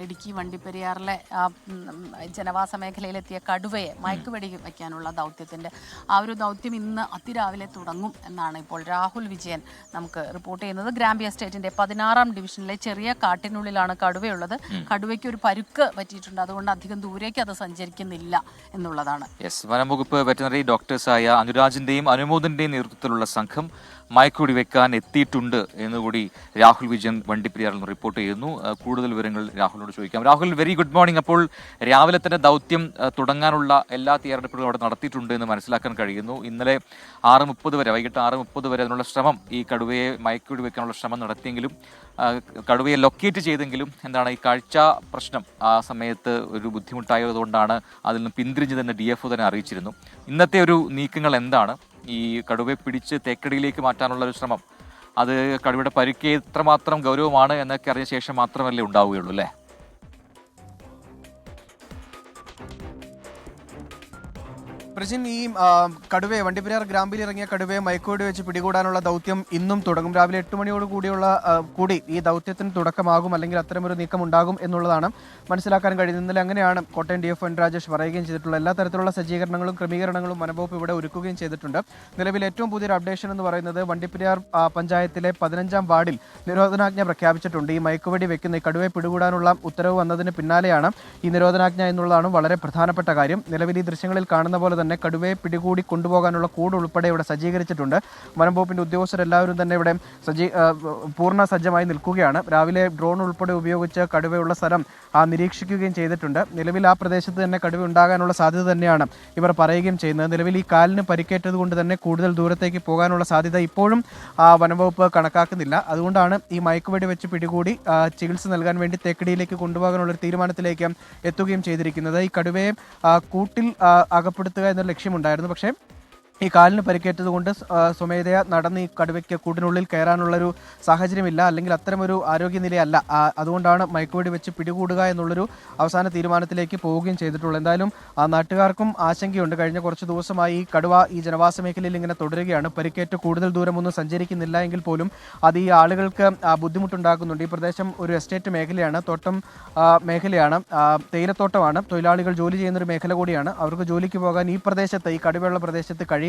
ഇടുക്കി വണ്ടിപ്പെരിയാറിലെ ജനവാസ മേഖലയിലെത്തിയ കടുവയെ മയക്കുവെടി വയ്ക്കാനുള്ള ദൗത്യത്തിൻ്റെ ഒരു ദൗത്യം ഇന്ന് അതിരാവിലെ തുടങ്ങും എന്നാണ് ഇപ്പോൾ രാഹുൽ വിജയൻ നമുക്ക് റിപ്പോർട്ട് ചെയ്യുന്നത്. ഗ്രാമ്പി എസ്റ്റേറ്റിൻ്റെ 16-ാം ഡിവിഷനിലെ ചെറിയ കാട്ടിനുള്ളിലാണ് കടുവയുള്ളത്. കടുവയ്ക്ക് ഒരു പരുക്ക് പറ്റിയിട്ടുണ്ട്, അതുകൊണ്ട് അധികം ദൂരേക്ക് അത് സഞ്ചരിക്കുന്നില്ല എന്നുള്ളതാണ്. വനം വകുപ്പ് വെറ്ററിനറി ഡോക്ടേഴ്സായ അനുരാജിന്റെയും അനുമോദന്റെയും നേതൃത്വത്തിലുള്ള സംഘം മയക്കുവെടി വെക്കാൻ എത്തിയിട്ടുണ്ട് എന്നുകൂടി രാഹുൽ വിജയൻ വണ്ടിപ്പെരിയാറിൽ റിപ്പോർട്ട് ചെയ്യുന്നു. കൂടുതൽ വിവരങ്ങൾ രാഹുലിനോട് ചോദിക്കാം. Rahul, very good morning. അപ്പോൾ രാവിലെ തന്നെ ദൗത്യം തുടങ്ങാനുള്ള എല്ലാ തയ്യാറെടുപ്പുകളും അവിടെ നടത്തിയിട്ടുണ്ട് എന്ന് മനസ്സിലാക്കാൻ കഴിയുന്നു. ഇന്നലെ 6:30 വരെ, വൈകിട്ട് 6:30 വരെ അതിനുള്ള ശ്രമം, ഈ കടുവയെ മയക്കുവെടി വെക്കാനുള്ള ശ്രമം നടത്തിയെങ്കിലും കടുവയെ ലൊക്കേറ്റ് ചെയ്തെങ്കിലും ഈ കാഴ്ച പ്രശ്നം ആ സമയത്ത് ഒരു ബുദ്ധിമുട്ടായതുകൊണ്ടാണ് അതിൽ നിന്ന് പിന്തിരിഞ്ഞതെന്ന് DFO തന്നെ അറിയിച്ചിരുന്നു. ഇന്നത്തെ ഒരു നീക്കങ്ങൾ എന്താണ്? ഈ കടുവയെ പിടിച്ച് തേക്കടിയിലേക്ക് മാറ്റാനുള്ള ഒരു ശ്രമം, അത് കടുവയുടെ പരിക്ക് എത്രമാത്രം ഗൗരവമാണ് എന്നൊക്കെ അറിഞ്ഞ ശേഷം മാത്രമല്ലേ ഉണ്ടാവുകയുള്ളൂ അല്ലേ? പ്രജിൻ, ഈ കടുവയെ വണ്ടിപ്പെരിയാർ ഗ്രാമ്പിൽ ഇറങ്ങിയ കടുവയെ മയക്കുവെടി വെച്ച് പിടികൂടാനുള്ള ദൗത്യം ഇന്നും തുടങ്ങും. രാവിലെ 8 മണിയോട് കൂടി ഈ ദൗത്യത്തിന് തുടക്കമാകും, അല്ലെങ്കിൽ അത്തരമൊരു നീക്കം ഉണ്ടാകും എന്നുള്ളതാണ് മനസ്സിലാക്കാൻ കഴിയുന്നത്. ഇന്നലെ അങ്ങനെയാണ് കോട്ടയം DFO N രാജേഷ് പറയുകയും ചെയ്തിട്ടുള്ള എല്ലാ തരത്തിലുള്ള സജ്ജീകരണങ്ങളും ക്രമീകരണങ്ങളും വനംവകുപ്പ് ഇവിടെ ഒരുക്കുകയും ചെയ്തിട്ടുണ്ട്. നിലവിൽ ഏറ്റവും പുതിയൊരു അപ്ഡേഷൻ എന്ന് പറയുന്നത് വണ്ടിപ്പെരിയാർ പഞ്ചായത്തിലെ 15-ാം വാർഡിൽ നിരോധനാജ്ഞ പ്രഖ്യാപിച്ചിട്ടുണ്ട്. ഈ മയക്കുവെടി വെക്കുന്ന ഈ കടുവയെ പിടികൂടാനുള്ള ഉത്തരവ് വന്നതിന് പിന്നാലെയാണ് ഈ നിരോധനാജ്ഞ എന്നുള്ളതാണ് വളരെ പ്രധാനപ്പെട്ട കാര്യം. നിലവിൽ ഈ ദൃശ്യങ്ങളിൽ കാണുന്ന പോലെ തന്നെ കടുവയെ പിടികൂടി കൊണ്ടുപോകാനുള്ള കൂട് ഉൾപ്പെടെ ഇവിടെ സജ്ജീകരിച്ചിട്ടുണ്ട്. വനം വകുപ്പിന്റെ ഉദ്യോഗസ്ഥരെല്ലാവരും തന്നെ ഇവിടെ പൂർണ്ണ സജ്ജമായി നിൽക്കുകയാണ്. രാവിലെ ഡ്രോൺ ഉൾപ്പെടെ ഉപയോഗിച്ച് കടുവയുള്ള സ്ഥലം നിരീക്ഷിക്കുകയും ചെയ്തിട്ടുണ്ട്. നിലവിൽ ആ പ്രദേശത്ത് തന്നെ കടുവ ഉണ്ടാകാനുള്ള സാധ്യത തന്നെയാണ് ഇവർ പറയുകയും ചെയ്യുന്നത്. നിലവിൽ ഈ കാലിന് പരിക്കേറ്റത് കൊണ്ട് തന്നെ കൂടുതൽ ദൂരത്തേക്ക് പോകാനുള്ള സാധ്യത ഇപ്പോഴും വനംവകുപ്പ് കണക്കാക്കുന്നില്ല. അതുകൊണ്ടാണ് ഈ മയക്കുവെടി വെച്ച് പിടികൂടി ചികിത്സ നൽകാൻ വേണ്ടി തേക്കടിയിലേക്ക് കൊണ്ടുപോകാനുള്ള ഒരു തീരുമാനത്തിലേക്ക് എത്തുകയും ചെയ്തിരിക്കുന്നത്. ഈ കടുവയെ കൂട്ടിൽ അകപ്പെടുത്തുക എന്നൊരു ലക്ഷ്യമുണ്ടായിരുന്നു. പക്ഷേ ഈ കാലിന് പരിക്കേറ്റത് കൊണ്ട് സ്വമേധയാ നടന്ന് ഈ കടുവയ്ക്ക് കൂട്ടിനുള്ളിൽ കയറാനുള്ളൊരു സാഹചര്യമില്ല, അല്ലെങ്കിൽ അത്തരമൊരു ആരോഗ്യനിലയല്ല. അതുകൊണ്ടാണ് മയക്കുവെടി വെച്ച് പിടികൂടുക എന്നുള്ളൊരു അവസാന തീരുമാനത്തിലേക്ക് പോവുകയും ചെയ്തിട്ടുള്ളത്. എന്തായാലും നാട്ടുകാർക്കും ആശങ്കയുണ്ട്. കഴിഞ്ഞ കുറച്ച് ദിവസമായി ഈ കടുവ ഈ ജനവാസ മേഖലയിൽ ഇങ്ങനെ തുടരുകയാണ്. പരിക്കേറ്റ് കൂടുതൽ ദൂരമൊന്നും സഞ്ചരിക്കുന്നില്ല എങ്കിൽ പോലും അത് ഈ ആളുകൾക്ക് ബുദ്ധിമുട്ടുണ്ടാക്കുന്നുണ്ട്. ഈ പ്രദേശം ഒരു എസ്റ്റേറ്റ് മേഖലയാണ്, തോട്ടം മേഖലയാണ്, തേയിലത്തോട്ടമാണ്. തൊഴിലാളികൾ ജോലി ചെയ്യുന്നൊരു മേഖല കൂടിയാണ്. അവർക്ക് ജോലിക്ക് പോകാൻ ഈ പ്രദേശത്ത്, ഈ കടുവയുള്ള പ്രദേശത്ത് കഴിയുന്നില്ല.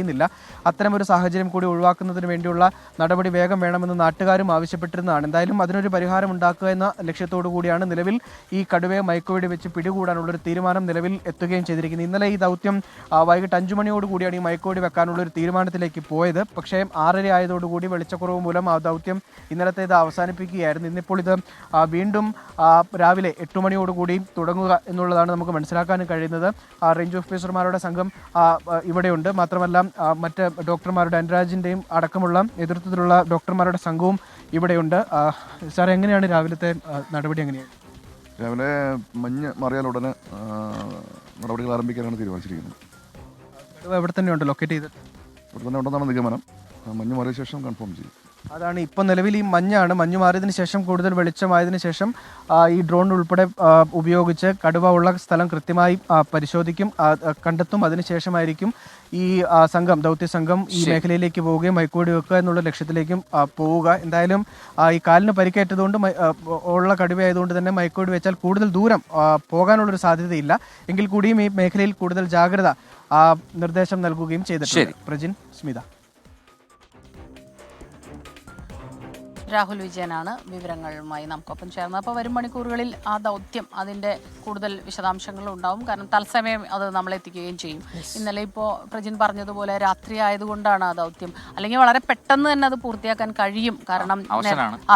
അത്തരമൊരു സാഹചര്യം കൂടി ഒഴിവാക്കുന്നതിന് വേണ്ടിയുള്ള നടപടി വേഗം വേണമെന്ന് നാട്ടുകാരും ആവശ്യപ്പെട്ടിരുന്നതാണ്. എന്തായാലും അതിനൊരു പരിഹാരം ഉണ്ടാക്കുക എന്ന ലക്ഷ്യത്തോടു കൂടിയാണ് നിലവിൽ ഈ കടുവയെ മയക്കുവെടി വെച്ച് പിടികൂടാനുള്ളൊരു തീരുമാനം നിലവിൽ എത്തുകയും ചെയ്തിരിക്കുന്നത്. ഇന്നലെ ഈ ദൗത്യം വൈകിട്ട് 5 മണിയോട് കൂടിയാണ് ഈ മയക്കുവെടി വെക്കാനുള്ളൊരു തീരുമാനത്തിലേക്ക് പോയത്. പക്ഷേ 6:30 ആയതോടുകൂടി വെളിച്ചക്കുറവ് മൂലം ആ ദൗത്യം ഇന്നലത്തേത് അവസാനിപ്പിക്കുകയായിരുന്നു. ഇന്നിപ്പോൾ ഇത് വീണ്ടും രാവിലെ 8 മണിയോടുകൂടി തുടങ്ങുക എന്നുള്ളതാണ് നമുക്ക് മനസ്സിലാക്കാനും കഴിയുന്നത്. റേഞ്ച് ഓഫീസർമാരുടെ സംഘം ഇവിടെയുണ്ട്. മാത്രമല്ല മറ്റ് ഡോക്ടർമാരുടെ, അനുരാജിൻ്റെയും അടക്കമുള്ള നേതൃത്വത്തിലുള്ള ഡോക്ടർമാരുടെ സംഘവും ഇവിടെയുണ്ട്. സാർ, എങ്ങനെയാണ് രാവിലത്തെ നടപടി? എങ്ങനെയാണ് രാവിലെ മഞ്ഞ് മാറിയാൽ ഉടനെ നടപടികൾ ആരംഭിക്കാനാണ് തീരുമാനിച്ചിരിക്കുന്നത്. ഇവിടെ തന്നെ ഉണ്ട്, ലൊക്കേറ്റ് ചെയ്ത് ഇവിടെ തന്നെ ഉണ്ടെന്നാണ് നിഗമനം. മഞ്ഞ് മാറിയ ശേഷം കൺഫേം ചെയ്യും. അതാണ് ഇപ്പം നിലവിൽ ഈ മഞ്ഞ് മാറിയതിന് ശേഷം, കൂടുതൽ വെളിച്ചമായതിനു ശേഷം ഈ ഡ്രോൺ ഉൾപ്പെടെ ഉപയോഗിച്ച് കടുവ ഉള്ള സ്ഥലം കൃത്യമായി പരിശോധിക്കും, കണ്ടെത്തും. അതിനുശേഷമായിരിക്കും ഈ ദൗത്യ സംഘം ഈ മേഖലയിലേക്ക് പോവുകയും മയക്കുവെടി വെക്കുക എന്നുള്ള ലക്ഷ്യത്തിലേക്കും പോവുക. എന്തായാലും ഈ കാലിന് പരിക്കേറ്റതുകൊണ്ട് ഉള്ള കടുവയായതുകൊണ്ട് തന്നെ മയക്കുവെടി വെച്ചാൽ കൂടുതൽ ദൂരം പോകാനുള്ളൊരു സാധ്യതയില്ല. എങ്കിൽ കൂടിയും ഈ മേഖലയിൽ കൂടുതൽ ജാഗ്രത നിർദ്ദേശം നൽകുകയും ചെയ്തിട്ടുണ്ട്. പ്രജിൻ, സ്മിത. രാഹുൽ വിജയനാണ് വിവരങ്ങളുമായി നമുക്കൊപ്പം ചേർന്നത്. അപ്പോൾ വരും മണിക്കൂറുകളിൽ ആ ദൗത്യം, അതിൻ്റെ കൂടുതൽ വിശദാംശങ്ങൾ ഉണ്ടാവും. കാരണം തത്സമയം അത് നമ്മളെത്തിക്കുകയും ചെയ്യും. ഇന്നലെ ഇപ്പോൾ പ്രജിൻ പറഞ്ഞതുപോലെ രാത്രി ആയതുകൊണ്ടാണ് ആ ദൗത്യം, അല്ലെങ്കിൽ വളരെ പെട്ടെന്ന് തന്നെ അത് പൂർത്തിയാക്കാൻ കഴിയും. കാരണം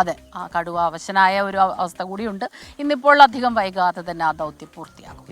അതെ, കടുവ അവശനായ ഒരു അവസ്ഥ കൂടിയുണ്ട്. ഇന്നിപ്പോൾ അധികം വൈകാതെ തന്നെ ആ ദൗത്യം പൂർത്തിയാകും.